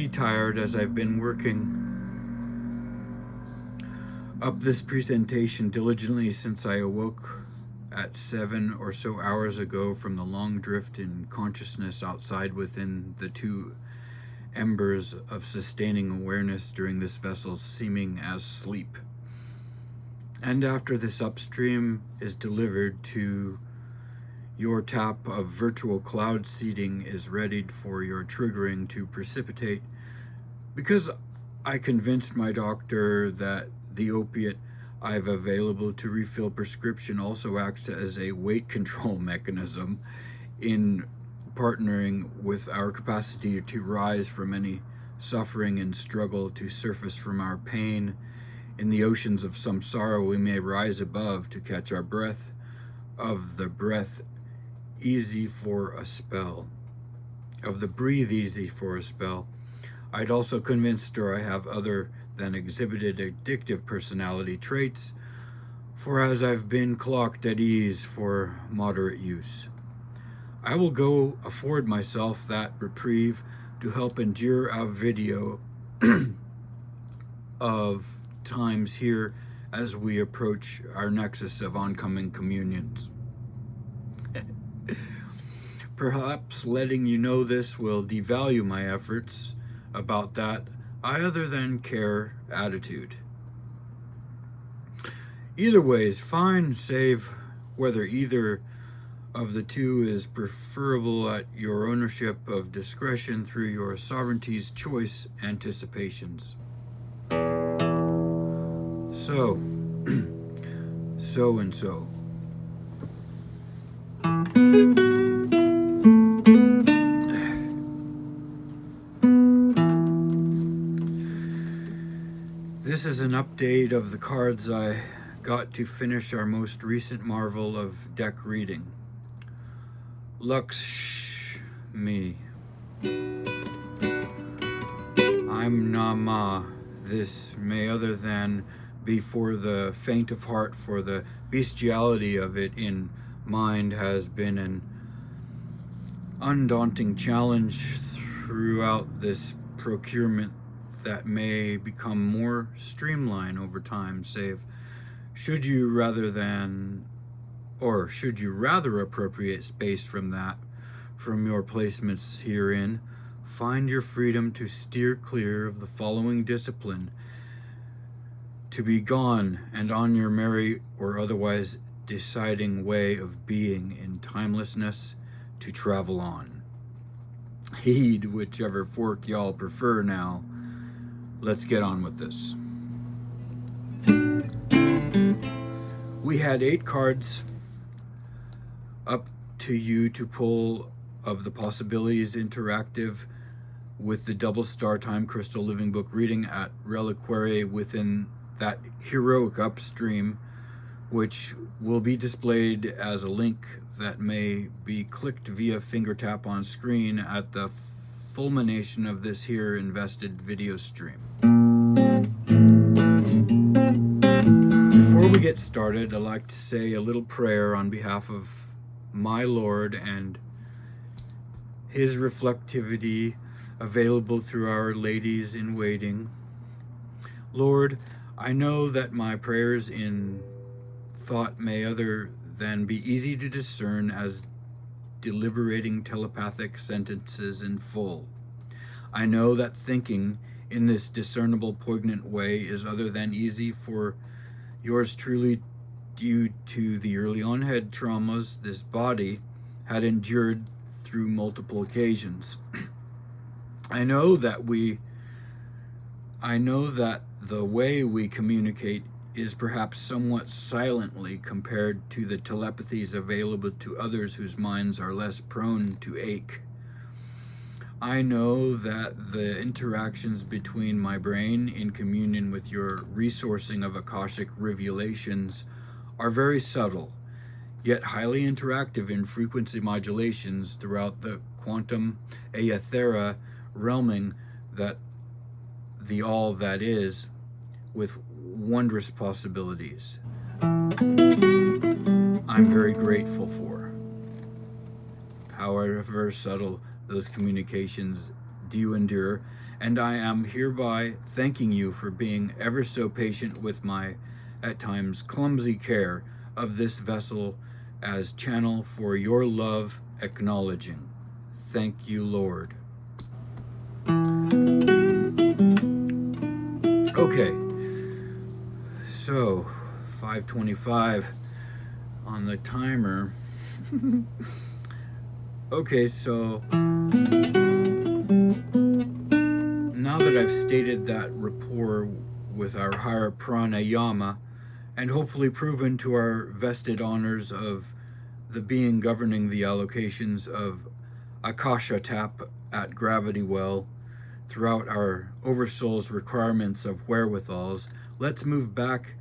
pretty tired as I've been working up this presentation diligently since I awoke at 7 or so hours ago from the long drift in consciousness outside within the two embers of sustaining awareness during this vessel's seeming as sleep. And after this upstream is delivered to your tap of virtual cloud seeding is readied for your triggering to precipitate, because I convinced my doctor that the opiate I've available to refill prescription also acts as a weight control mechanism in partnering with our capacity to rise from any suffering and struggle to surface from our pain. In the oceans of samsara we may rise above to catch our breath, of the breath easy for a spell, of the breathe easy for a spell. I'd also convinced her I have other than exhibited addictive personality traits, for as I've been clocked at ease for moderate use. I will go afford myself that reprieve to help endure our video of times here as we approach our nexus of oncoming communions. Perhaps letting you know this will devalue my efforts about that I other than care attitude. Either way is fine, save whether either of the two is preferable at your ownership of discretion through your sovereignty's choice anticipations. So and so. This is an update of the cards I got to finish our most recent marvel of deck reading. Lux me. I'm Nama. This may other than be for the faint of heart, for the bestiality of it in mind has been an undaunting challenge throughout this procurement that may become more streamlined over time, save should you rather appropriate space from your placements herein, find your freedom to steer clear of the following discipline, to be gone and on your merry or otherwise deciding way of being in timelessness to travel on. Heed whichever fork y'all prefer now. Let's get on with this. We had 8 cards up to you to pull of the possibilities interactive with the double star time crystal living book reading at Reliquary within that heroic upstream, which will be displayed as a link that may be clicked via finger tap on screen at the fulmination of this here invested video stream. Before we get started, I'd like to say a little prayer on behalf of my Lord and his reflectivity available through our ladies in waiting. Lord, I know that my prayers in thought may other than be easy to discern as deliberating telepathic sentences in full. I know that thinking in this discernible, poignant way is other than easy for yours truly due to the early on-head traumas this body had endured through multiple occasions. I know that the way we communicate is perhaps somewhat silently compared to the telepathies available to others whose minds are less prone to ache. I know that the interactions between my brain in communion with your resourcing of Akashic revelations are very subtle, yet highly interactive in frequency modulations throughout the quantum aethera realming that the all that is, with wondrous possibilities I'm very grateful for. However subtle those communications do endure, and I am hereby thanking you for being ever so patient with my, at times, clumsy care of this vessel as channel for your love acknowledging. Thank you, Lord. Okay, so 5:25 on the timer. Okay, so now that I've stated that rapport with our higher pranayama and hopefully proven to our vested honors of the being governing the allocations of Akasha tap at gravity well throughout our oversoul's requirements of wherewithals, let's move back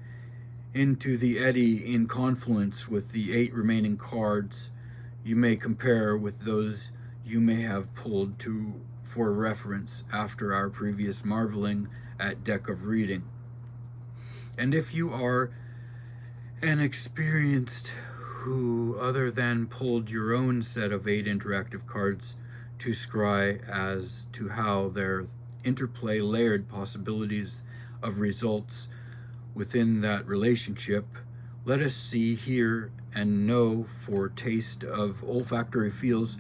into the eddy in confluence with the 8 remaining cards you may compare with those you may have pulled to for reference after our previous marveling at deck of reading. And if you are an experienced who other than pulled your own set of 8 interactive cards to scry as to how their interplay layered possibilities of results within that relationship, let us see, hear, and know for taste of olfactory feels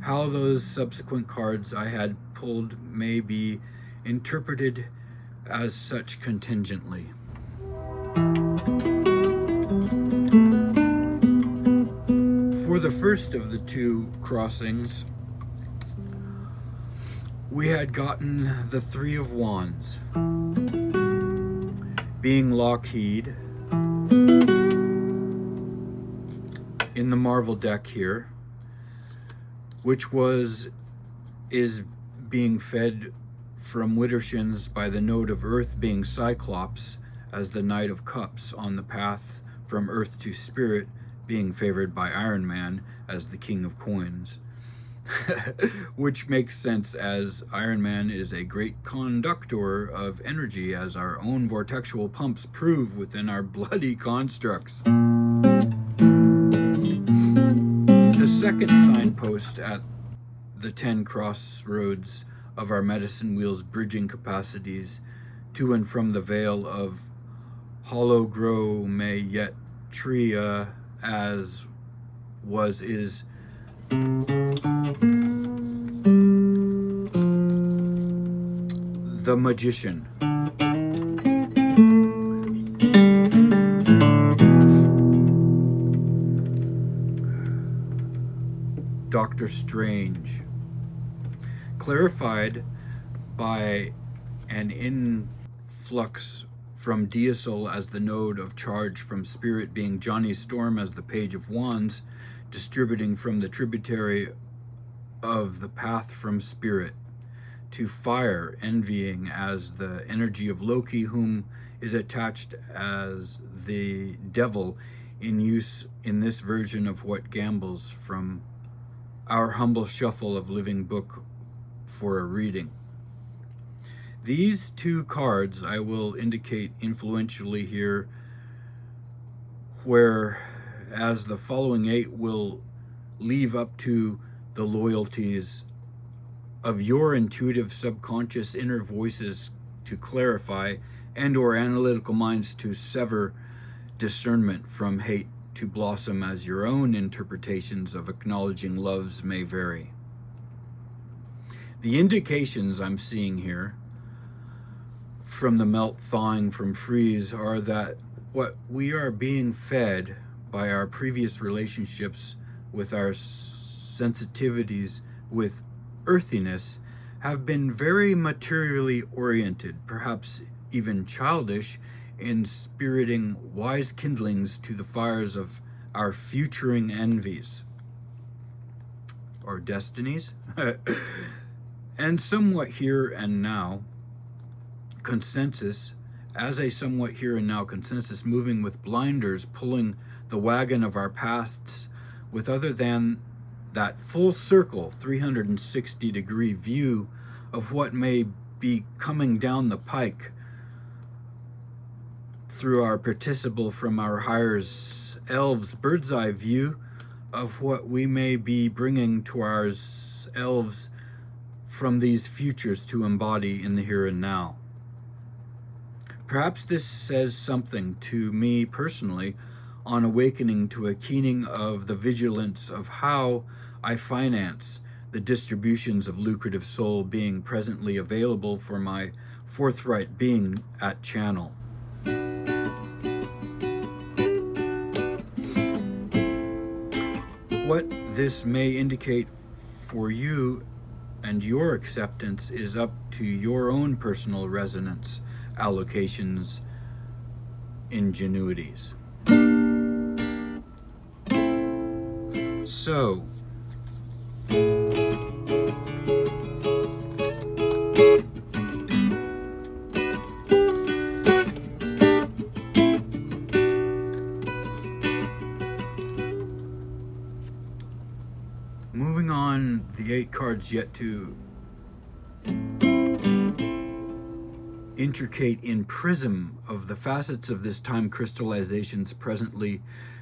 how those subsequent cards I had pulled may be interpreted as such contingently. For the first of the 2 crossings, we had gotten the 3 of Wands, being Lockheed in the Marvel deck here, which is being fed from Widdershins by the node of Earth being Cyclops as the Knight of Cups on the path from Earth to Spirit, being favored by Iron Man as the King of Coins. Which makes sense, as Iron Man is a great conductor of energy, as our own vortexual pumps prove within our bloody constructs. The second signpost at the 10 crossroads of our medicine wheel's bridging capacities to and from the vale of hollow grow may yet tria as was is the Magician. Doctor Strange, clarified by an influx from Diesel as the node of charge from Spirit, being Johnny Storm as the Page of Wands, distributing from the tributary of the path from Spirit, to Fire, envying as the energy of Loki, whom is attached as the devil in use in this version of what gambles from our humble shuffle of living book for a reading. These 2 cards I will indicate influentially here, whereas the following 8 will leave up to the loyalties of your intuitive subconscious inner voices to clarify, and or analytical minds to sever discernment from hate to blossom as your own interpretations of acknowledging loves may vary. The indications I'm seeing here from the melt thawing from freeze are that what we are being fed by our previous relationships with our sensitivities with earthiness have been very materially oriented, perhaps even childish, in spiriting wise kindlings to the fires of our futuring envies or destinies. And somewhat here and now consensus, as a somewhat here and now consensus, moving with blinders, pulling the wagon of our pasts with other than that full circle 360-degree view of what may be coming down the pike through our participle from our higher elves' bird's eye view of what we may be bringing to our elves from these futures to embody in the here and now. Perhaps this says something to me personally on awakening to a keening of the vigilance of how I finance the distributions of lucrative soul being presently available for my forthright being at channel. What this may indicate for you and your acceptance is up to your own personal resonance, allocations, ingenuities. So, moving on, the 8 cards yet to intricate in prism of the facets of this time crystallizations presently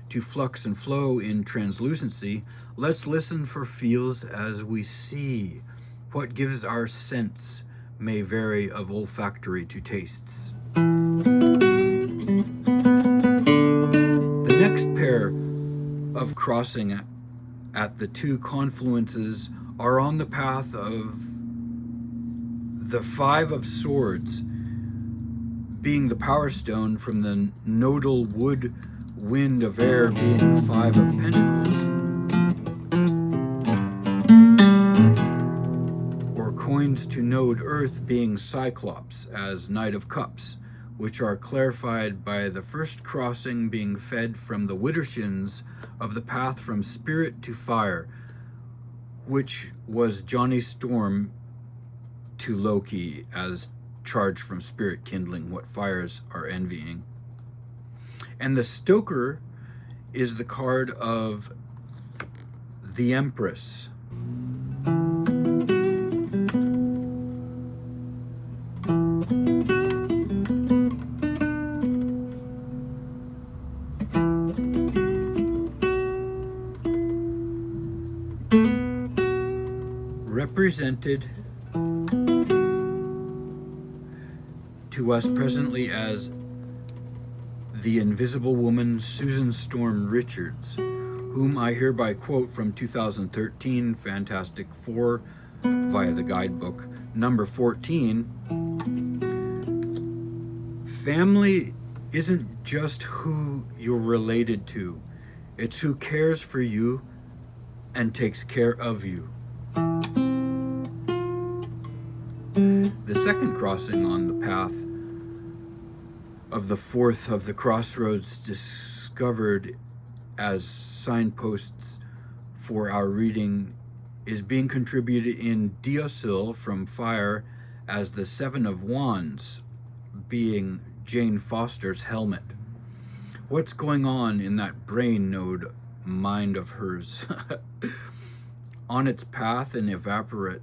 to flux and flow in translucency, let's listen for feels as we see. What gives our sense may vary of olfactory to tastes. The next pair of crossing at the 2 confluences are on the path of the 5 of Swords, being the power stone from the nodal wood wind of air being the 5 of Pentacles, or coins to node earth being Cyclops as Knight of Cups, which are clarified by the first crossing being fed from the widdershins of the path from spirit to fire, which was Johnny Storm to Loki as charged from spirit kindling what fires are envying. And the Stoker is the card of the Empress. Represented to us presently as the Invisible Woman Susan Storm Richards, whom I hereby quote from 2013 Fantastic Four via the guidebook, number 14. Family isn't just who you're related to, it's who cares for you and takes care of you. The second crossing on the path of the 4th of the crossroads discovered as signposts for our reading is being contributed in Deosil from Fire as the 7 of Wands, being Jane Foster's helmet. What's going on in that brain node mind of hers? On its path and evaporate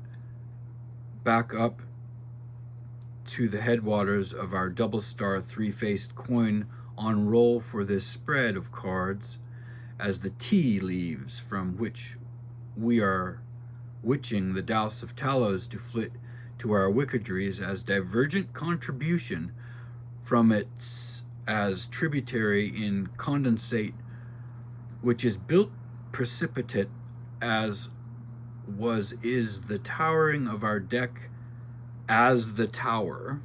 back up to the headwaters of our double star 3-faced coin on roll for this spread of cards as the tea leaves from which we are witching the Douse of Talos to flit to our wickedries as divergent contribution from its as tributary in condensate, which is built precipitate as is the towering of our deck as the tower.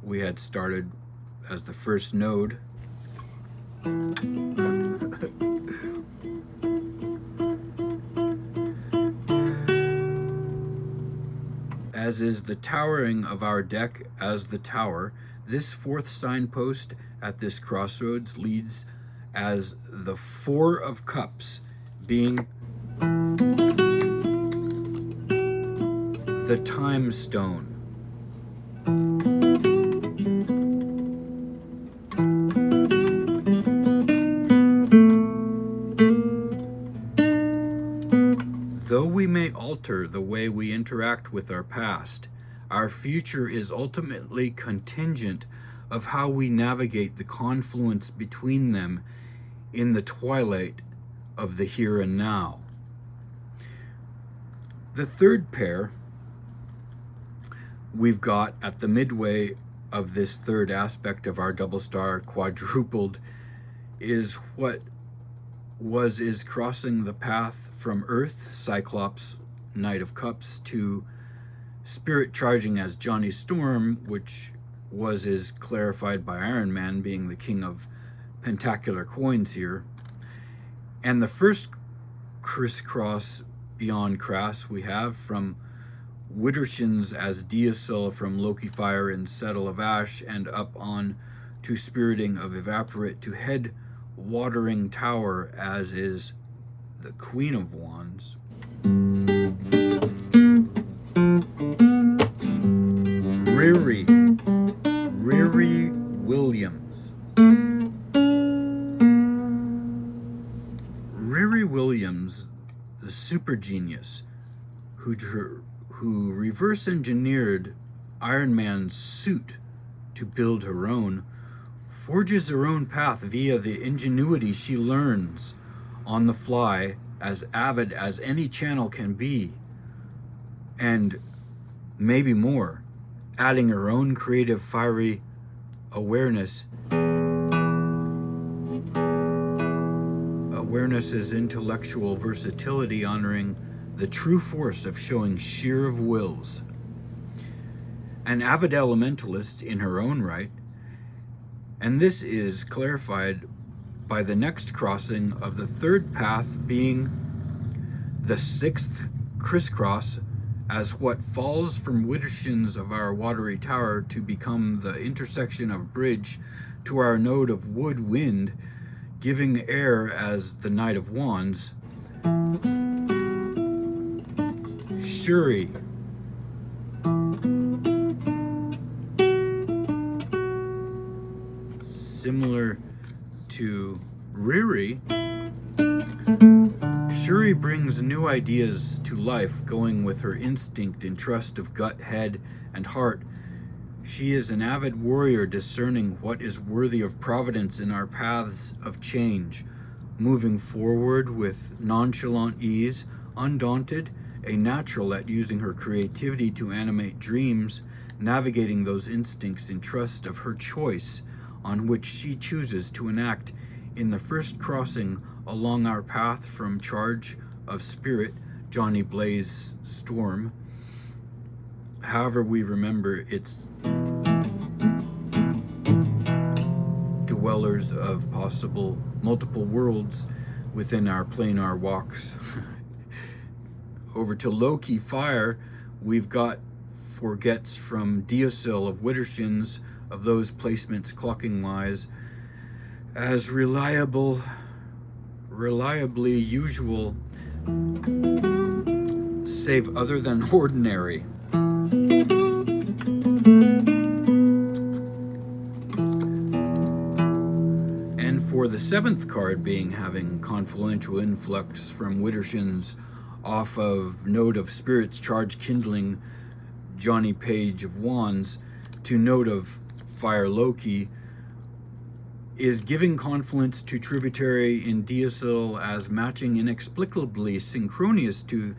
We had started as the first node. As is the towering of our deck as the tower, this 4th signpost at this crossroads leads as the 4 of Cups, being the time stone. Though we may alter the way we interact with our past, our future is ultimately contingent of how we navigate the confluence between them in the twilight of the here and now. The third pair we've got at the midway of this third aspect of our double star quadrupled is what is crossing the path from Earth, Cyclops, Knight of Cups, to Spirit charging as Johnny Storm, which is clarified by Iron Man being the king of pentacular coins here. And the first crisscross beyond Crass we have from Widdershins as Deosil from Loki Fire and Settle of Ash, and up on to Spiriting of Evaporate to Head Watering Tower as is the Queen of Wands. Riri Williams. Riri Williams, the super genius who reverse engineered Iron Man's suit to build her own, forges her own path via the ingenuity she learns on the fly, as avid as any channel can be, and maybe more, adding her own creative, fiery awareness. Awareness is intellectual versatility, honoring the true force of showing sheer of wills. An avid elementalist in her own right, and this is clarified by the next crossing of the third path being the sixth crisscross, as what falls from Widdershins of our watery tower to become the intersection of bridge to our node of wood wind, giving air as the Knight of Wands. Shuri. Similar to Riri, Shuri brings new ideas to life, going with her instinct and trust of gut, head, and heart. She is an avid warrior, discerning what is worthy of providence in our paths of change, moving forward with nonchalant ease, undaunted, a natural at using her creativity to animate dreams, navigating those instincts in trust of her choice, on which she chooses to enact in the first crossing along our path from Charge of Spirit, Johnny Blaze Storm. However we remember its dwellers of possible multiple worlds within our planar walks. Over to Loki Fire, we've got forgets from Deosil of Widdershins, of those placements clocking wise, as reliably usual, save other than ordinary. And for the seventh card being having confluential influx from Widdershins off of Node of Spirits Charge Kindling Johnny Page of Wands to Node of Fire Loki, is giving confluence to Tributary in Deosil as matching inexplicably synchronous to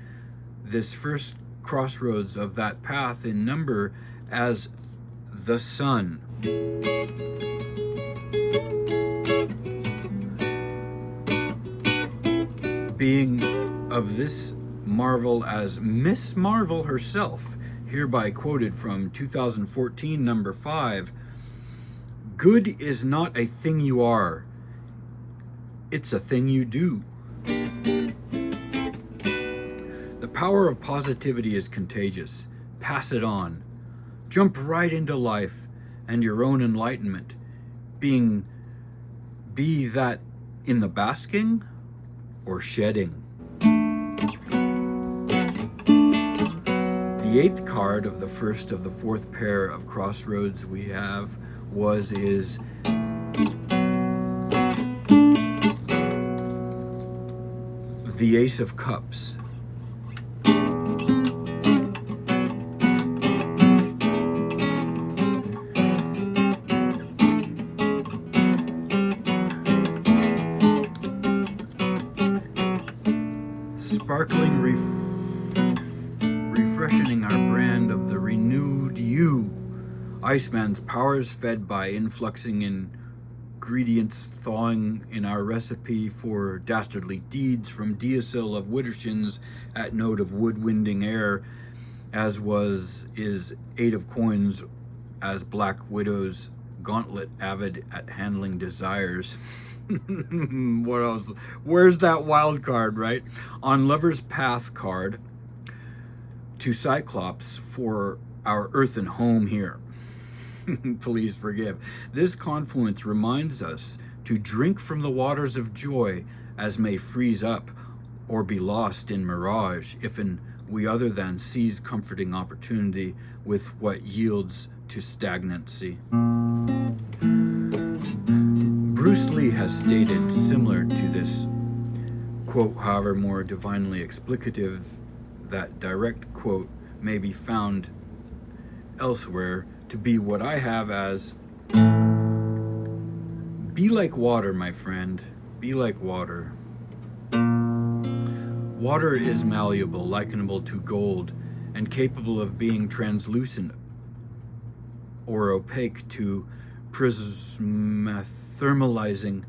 this first crossroads of that path in number as the Sun. Being of this marvel as Miss Marvel herself, hereby quoted from 2014 number 5, "Good is not a thing you are, it's a thing you do." The power of positivity is contagious. Pass it on. Jump right into life and your own enlightenment, be that in the basking or shedding. The eighth card of the first of the fourth pair of crossroads we have is the Ace of Cups. Iceman's powers fed by influxing ingredients thawing in our recipe for dastardly deeds from Deosil of Widdershins at note of woodwinding air, as is 8 of coins as Black Widow's gauntlet avid at handling desires. What else? Where's that wild card, right? On Lover's Path card to Cyclops for our earthen home here. Please forgive. This confluence reminds us to drink from the waters of joy as may freeze up or be lost in mirage if we other than seize comforting opportunity with what yields to stagnancy. Bruce Lee has stated, similar to this quote, however more divinely explicative, that direct quote may be found elsewhere to be what I have as, be like water, my friend, be like water. Water is malleable, likenable to gold, and capable of being translucent or opaque to prismathermalizing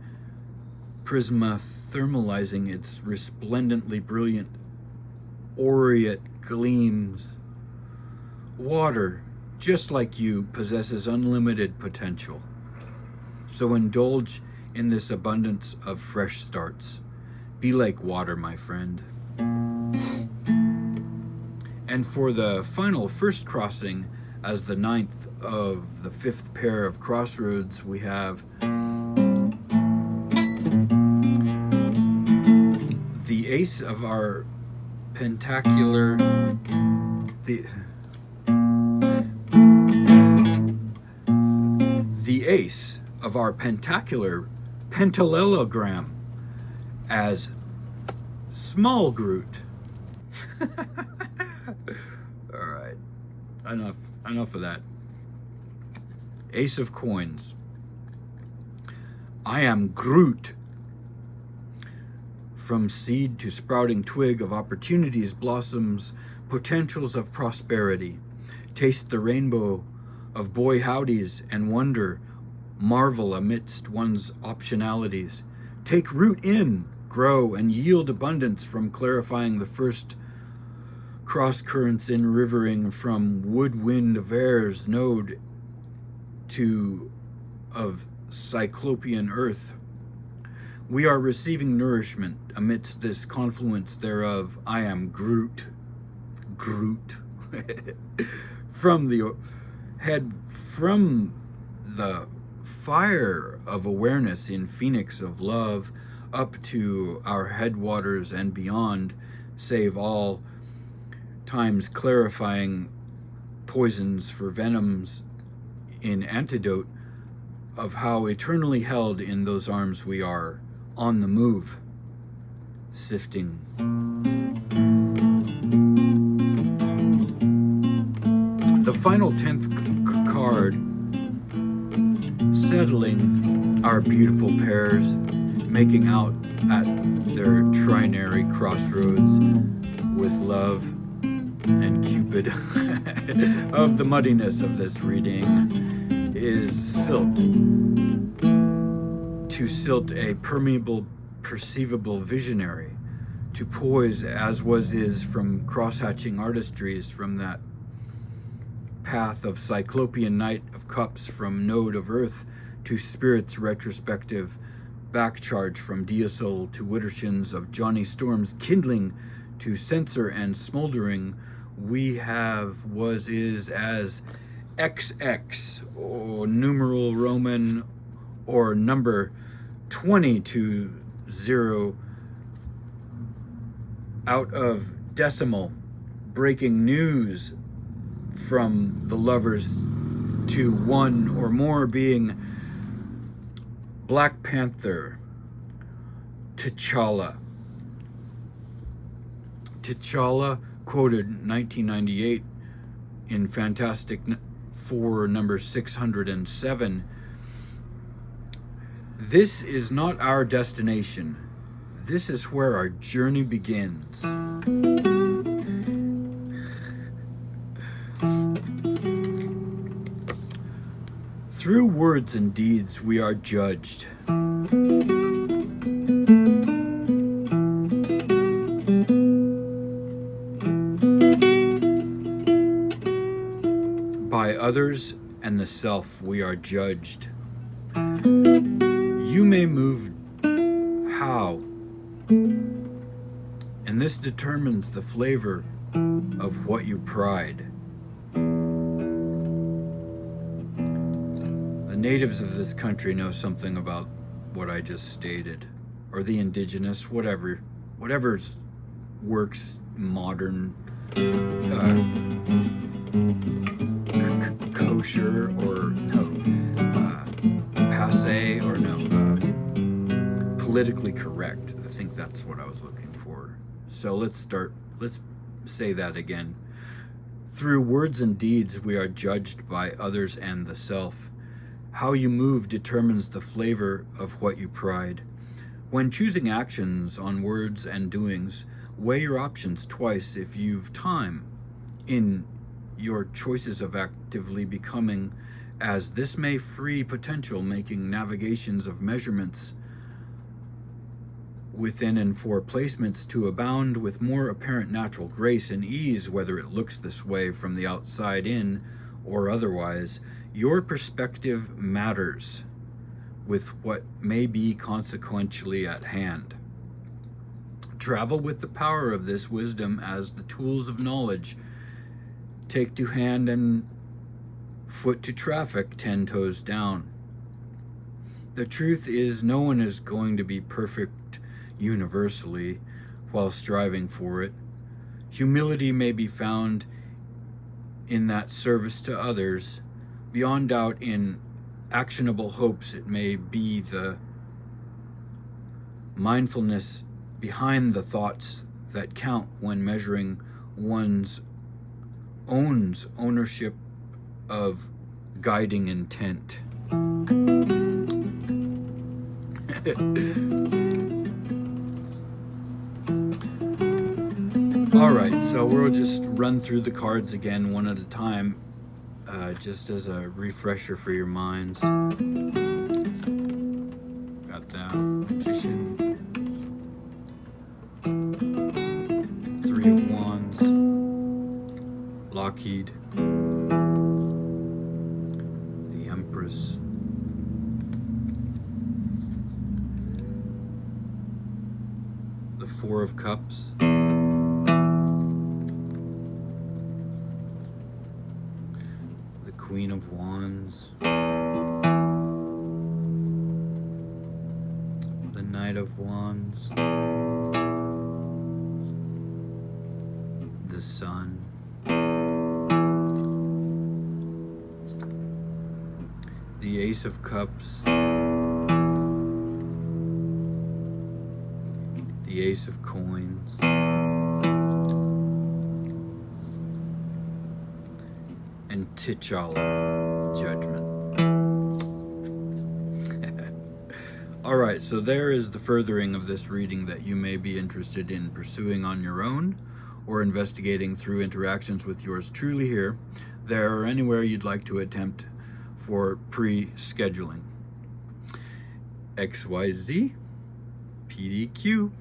its resplendently brilliant aureate gleams. Water, just like you, possesses unlimited potential. So indulge in this abundance of fresh starts. Be like water, my friend. And for the final first crossing, as the 9th of the 5th pair of crossroads, we have the ace of our pentacular, the ace of our pentacular pentallelogram as Small Groot. All right, enough of that. Ace of coins. I am Groot. From seed to sprouting twig of opportunities blossoms potentials of prosperity. Taste the rainbow of boy howdies and wonder, marvel amidst one's optionalities. Take root in, grow, and yield abundance from clarifying the first cross currents in rivering from woodwind of air's node to of cyclopean earth. We are receiving nourishment amidst this confluence thereof. I am Groot. From the fire of awareness in Phoenix of love up to our headwaters and beyond, save all times clarifying poisons for venoms in antidote of how eternally held in those arms we are, on the move, sifting. The final 10th card, settling our beautiful pairs, making out at their trinary crossroads with love and Cupid. Of the muddiness of this reading is silt. To silt a permeable, perceivable visionary, to poise as is from cross-hatching artistries from that path of cyclopean night of cups from node of earth to spirits retrospective backcharge from Deosil to Widdershins of Johnny Storm's kindling to censor and smoldering. We have is as XX or numeral Roman or number 20 to 0 out of decimal breaking news from the lovers to one or more being Black Panther, T'Challa. T'Challa, quoted 1998 in Fantastic Four number 607. This is not our destination. This is where our journey begins. Through words and deeds we are judged. By others and the self we are judged. You may move how, and this determines the flavor of what you pride. The natives of this country know something about what I just stated, or the indigenous, whatever works, modern, kosher, or no, passe, or no, politically correct. I think that's what I was looking for. So let's say that again. Through words and deeds we are judged by others and the self. How you move determines the flavor of what you pride. When choosing actions on words and doings, weigh your options twice if you've time in your choices of actively becoming, as this may free potential, making navigations of measurements within and for placements to abound with more apparent natural grace and ease, whether it looks this way from the outside in or otherwise. Your perspective matters with what may be consequentially at hand. Travel with the power of this wisdom as the tools of knowledge. Take to hand and foot to traffic, 10 toes down. The truth is, no one is going to be perfect universally while striving for it. Humility may be found in that service to others. Beyond doubt, in actionable hopes, it may be the mindfulness behind the thoughts that count when measuring one's ownership of guiding intent. All right, so we'll just run through the cards again one at a time, just as a refresher for your minds. Got that Magician, Three of Wands, Lockheed, the Empress, the Four of Cups, the Queen of Wands, the Knight of Wands, the Sun, the Ace of Cups, the Ace of Coins, and T'Challa, Judgment. Alright, so there is the furthering of this reading that you may be interested in pursuing on your own or investigating through interactions with yours truly here, there, or anywhere you'd like to attempt for pre-scheduling. XYZ, PDQ.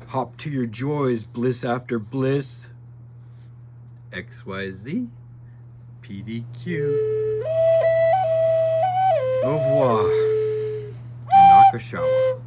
Hop to your joys, bliss after bliss. XYZ, PDQ. Au revoir and Akashawa.